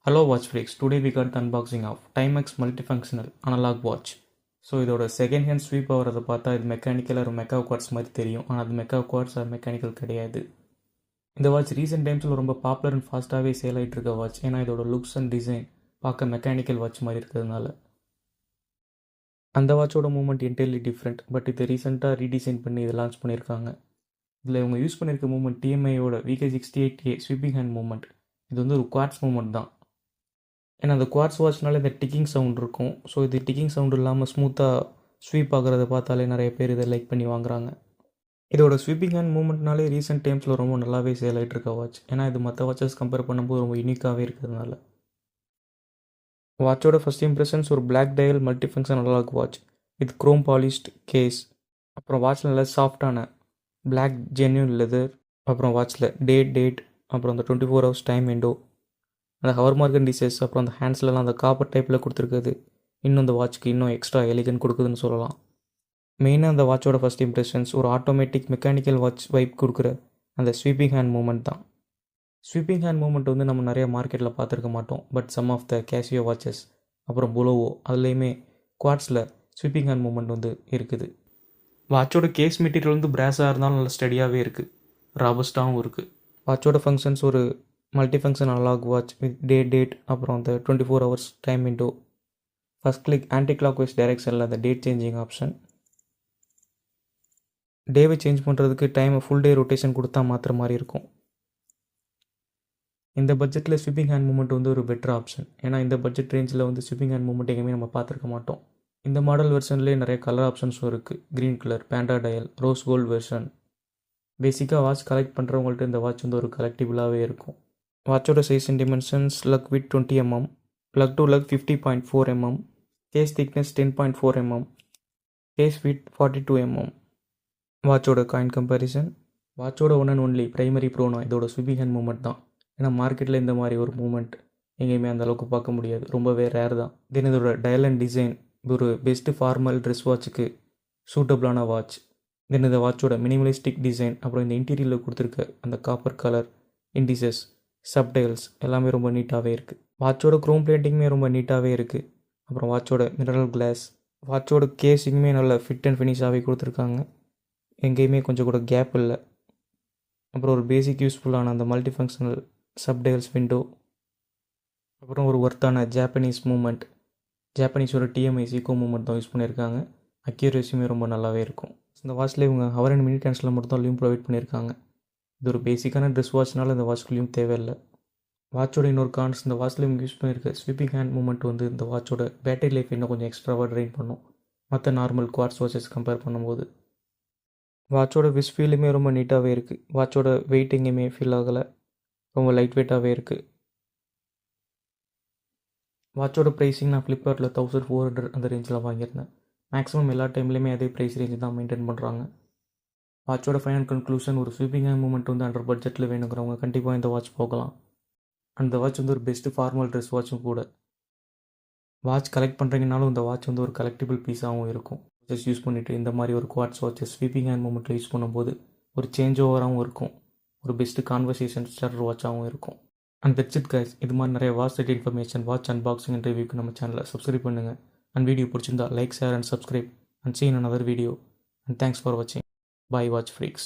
Hello watch freaks, today we got the unboxing of Timex multifunctional analog watch. So இதோட second hand sweep ஆகிறத பார்த்தா இது mechanical ஒரு Mecca quartz மாதிரி தெரியும். ஆனால் அது மெக்கா குவார்ட்ஸ் அது மெக்கானிக்கல் கிடையாது. இந்த வாட்ச் ரீசெண்ட் டைம்ஸில் ரொம்ப பாப்புலர் அண்ட் ஃபாஸ்ட்டாகவே சேல் ஆகிட்டு இருக்க வாட்ச். ஏன்னா இதோட லுக்ஸ் அண்ட் டிசைன் பார்க்க மெக்கானிக்கல் வாட்ச் மாதிரி இருக்கிறதுனால. அந்த வாட்சோட மூவ்மெண்ட் என்டையர்லி டிஃப்ரெண்ட். பட் இதை ரீசெண்டாக ரீடிசைன் பண்ணி இதை லான்ச் பண்ணியிருக்காங்க. இதில் இவங்க யூஸ் பண்ணியிருக்க மூவ்மெண்ட் டிஎம்ஐயோட VK68A ஸ்வீப்பிங் ஹேண்ட் மூவ்மெண்ட். இது வந்து ஒரு குவார்ட்ஸ் மூவ்மெண்ட் தான். ஏன்னா அந்த குவார்ட்ஸ் வாட்ச்னால இந்த டிக்கிங் சவுண்ட் இருக்கும். ஸோ இது டிக்கிங் சவுண்ட் இல்லாமல் ஸ்மூத்தாக ஸ்வீப் ஆகிறத பார்த்தாலே நிறைய பேர் இதை லைக் பண்ணி வாங்குறாங்க. இதோட ஸ்வீப்பிங் ஹேண்ட் மூவ்மெண்ட்னாலே ரீசெண்ட் டைம்ஸில் ரொம்ப நல்லாவே சேல் ஆகிட்டு இருக்க வாட்ச். ஏன்னா இது மற்ற வாட்சஸ் கம்பேர் பண்ணும்போது ரொம்ப யூனிக்காகவே இருக்கிறதுனால. வாட்சோட ஃபஸ்ட் இம்ப்ரெஷன்ஸ் ஒரு black dial multi function analog watch with chrome polished case. அப்புறம் வாட்சில் நல்லா சாஃப்டான பிளாக் ஜென்யூன் லெதர். அப்புறம் வாட்சில் டேட் அப்புறம் அந்த 24 hours டைம் விண்டோ, அந்த ஹவர் மார்க்கன் டிசைஸ், அப்புறம் அந்த ஹேண்ட்ஸ்லலாம் அந்த காப்பர் டைப்பில் கொடுத்துருக்குது. இன்னும் அந்த வாட்ச்க்கு இன்னும் எக்ஸ்ட்ரா எலிகன் கொடுக்குதுன்னு சொல்லலாம். மெயினாக அந்த வாட்சோட ஃபஸ்ட் இம்ப்ரெஷன்ஸ் ஒரு ஆட்டோமேட்டிக் மெக்கானிக்கல் வாட்ச் வைப் கொடுக்குற அந்த ஸ்வீப்பிங் ஹேண்ட் மூமெண்ட் தான். ஸ்வீப்பிங் ஹேண்ட் மூமெண்ட் வந்து நம்ம நிறைய மார்க்கெட்டில் பார்த்துருக்க மாட்டோம். But some of the Casio watches அப்புறம் புலோவோ அதுலேயுமே குவாட்ஸில் ஸ்வீப்பிங் ஹேண்ட் மூமெண்ட் வந்து இருக்குது. வாட்சோட கேஸ் மெட்டீரியல் வந்து பிராஸாக இருந்தாலும் நல்லா ஸ்டடியாகவே இருக்குது, ராபஸ்டாகவும் இருக்குது. வாட்சோட ஃபங்க்ஷன்ஸ் ஒரு multi function analog watch with date அப்புறம் அந்த 24 hours time window. First click anticlockwise டைரெக்ஷனில் அந்த டேட் சேஞ்சிங் ஆப்ஷன். டேவை சேஞ்ச் பண்ணுறதுக்கு டைமை ஃபுல் டே ரொட்டேஷன் கொடுத்தா மாற்றுற மாதிரி இருக்கும். இந்த பட்ஜெட்டில் ஸ்வீப்பிங் ஹேண்ட் மூமெண்ட் வந்து ஒரு பெட்டர் ஆப்ஷன். ஏன்னா இந்த பட்ஜெட் ரேஞ்சில் வந்து ஸ்வீப்பிங் ஹேண்ட் மூமெண்ட் எங்கேயுமே நம்ம பார்த்துருக்க மாட்டோம். இந்த மாடல் வெர்ஷன்லேயே நிறைய கலர் ஆப்ஷன்ஸும் இருக்குது. Green colour, panda dial, rose gold version. பேசிக்காக வாட்ச் கலெக்ட் பண்ணுறவங்கள்ட்ட இந்த வாட்ச் வந்து ஒரு கலெக்டிபிளாகவே இருக்கும். வாட்சோட size and dimensions lug width 20 mm, lug to lug 50.4 mm, case thickness 10.4 mm, case width 42 mm. வாட்சோட காயின் கம்பேரிசன். வாட்சோட ஒன் அண்ட் ஒன்லி ப்ரைமரி ப்ரோனா இதோட ஸ்வீப்பிங் ஹேண்ட் மூமெண்ட் தான். ஏன்னா மார்க்கெட்டில் இந்த மாதிரி ஒரு மூமெண்ட் எங்கேயுமே அந்த அளவுக்கு பார்க்க முடியாது, ரொம்பவே ரேர் தான். தென் இதோட டயல் அண்ட் டிசைன் ஒரு பெஸ்ட்டு ஃபார்மல் ட்ரெஸ் வாட்சுக்கு சூட்டபிளான வாட்ச். தென் இந்த வாட்சோட மினிமலிஸ்டிக் டிசைன், அப்புறம் இந்த இன்டீரியரில் கொடுத்துருக்க அந்த காப்பர் கலர் இண்டிசஸ், சப்டைல்ஸ் எல்லாமே ரொம்ப நீட்டாகவே இருக்குது. வாட்சோட க்ரோம் பிளேட்டிங்குமே ரொம்ப நீட்டாகவே இருக்குது. அப்புறம் வாட்சோட மினரல் கிளாஸ், வாட்சோட கேஸிங்குமே நல்ல ஃபிட் அண்ட் ஃபினிஷாகவே கொடுத்துருக்காங்க. எங்கேயுமே கொஞ்சம் கூட கேப் இல்லை. அப்புறம் ஒரு பேசிக் யூஸ்ஃபுல்லான அந்த மல்டி ஃபங்க்ஷனல் சப்டைல்ஸ் விண்டோ. அப்புறம் ஒரு ஒர்த்தான ஜாப்பனீஸ் மூமெண்ட், ஜாப்பனீஸோட டிஎம்ஐ சீக்கோ மூமெண்ட் தான் யூஸ் பண்ணியிருக்காங்க. அக்யூரேசியுமே ரொம்ப நல்லாவே இருக்கும். இந்த வாட்சில் இவங்க ஹவர் அண்ட் மினிட் ஹேண்ட்ஸில் மட்டும் தான் லியும் ப்ரொவைட் பண்ணியிருக்காங்க. இது ஒரு பேசிக்கான ட்ரெஸ் வாட்ச்னால இந்த வாட்ச்க்குள்ளேயும் தேவையில்லை. வாட்சோட இன்னொரு கான்ஸ், இந்த வாட்சில் இவங்க யூஸ் பண்ணியிருக்க ஸ்வீப்பிங் ஹேண்ட் மூமெண்ட் வந்து இந்த வாட்சோட பேட்டரி லைஃப் இன்னும் கொஞ்சம் எக்ஸ்ட்ராவாக ட்ரெயின் பண்ணும் மற்ற நார்மல் குவார்ட்ஸ் வாட்சஸ் கம்பேர் பண்ணும்போது. வாட்சோட விஸ் ஃபீலுமே ரொம்ப நீட்டாகவே இருக்குது. வாட்சோட வெயிட் எங்கேயுமே ஃபீல் ஆகலை, ரொம்ப லைட் வெயிட்டாகவே இருக்குது. வாட்சோட ப்ரைஸிங் நான் ஃப்ளிப்கார்ட்டில் 1400 அந்த ரேஞ்சில் வாங்கியிருந்தேன். மேக்ஸிமம் எல்லா டைம்லேயுமே அதே ப்ரைஸ் ரேஞ்சு தான் மெயின்டைன் பண்ணுறாங்க. வாட்சோட ஃபைனல் கன்க்ளூஷன் ஒரு ஸ்வீப்பிங் ஹேண்ட் மூமெண்ட் வந்து அண்டர் பட்ஜெட்டில் வேணுங்கிறவங்க கண்டிப்பாக இந்த வாட்ச் போகலாம். அந்த வாட்ச் வந்து ஒரு பெஸ்ட்டு ஃபார்மல் ட்ரெஸ் வாட்சும் கூட. வாட்ச் கலெக்ட் பண்ணுறீங்கனாலும் இந்த வாட்ச் வந்து ஒரு கலெக்டிபிள் பீஸாகவும் இருக்கும். ஜஸ்ட் யூஸ் பண்ணிவிட்டு இந்த மாதிரி ஒரு குவாட்ஸ் வாட்சஸ் ஸ்வீப்பிங் ஹேண்ட் மூமெண்ட்டில் யூஸ் பண்ணும்போது ஒரு சேஞ்ச் ஓவராகவும் இருக்கும், ஒரு பெஸ்ட்டு கான்வர்சேஷன் ஸ்டார்டர் வாட்சாகவும் இருக்கும். And that's it guys. இது மாதிரி நிறைய watch related information, watch unboxing and ரிவ்யூக்கு நம்ம சேனலை சப்ஸ்கிரைப் பண்ணுங்கள். அண்ட் வீடியோ பிடிச்சிருந்தா like, share and subscribe and see you in another video. And thanks for watching. Bye watch freaks.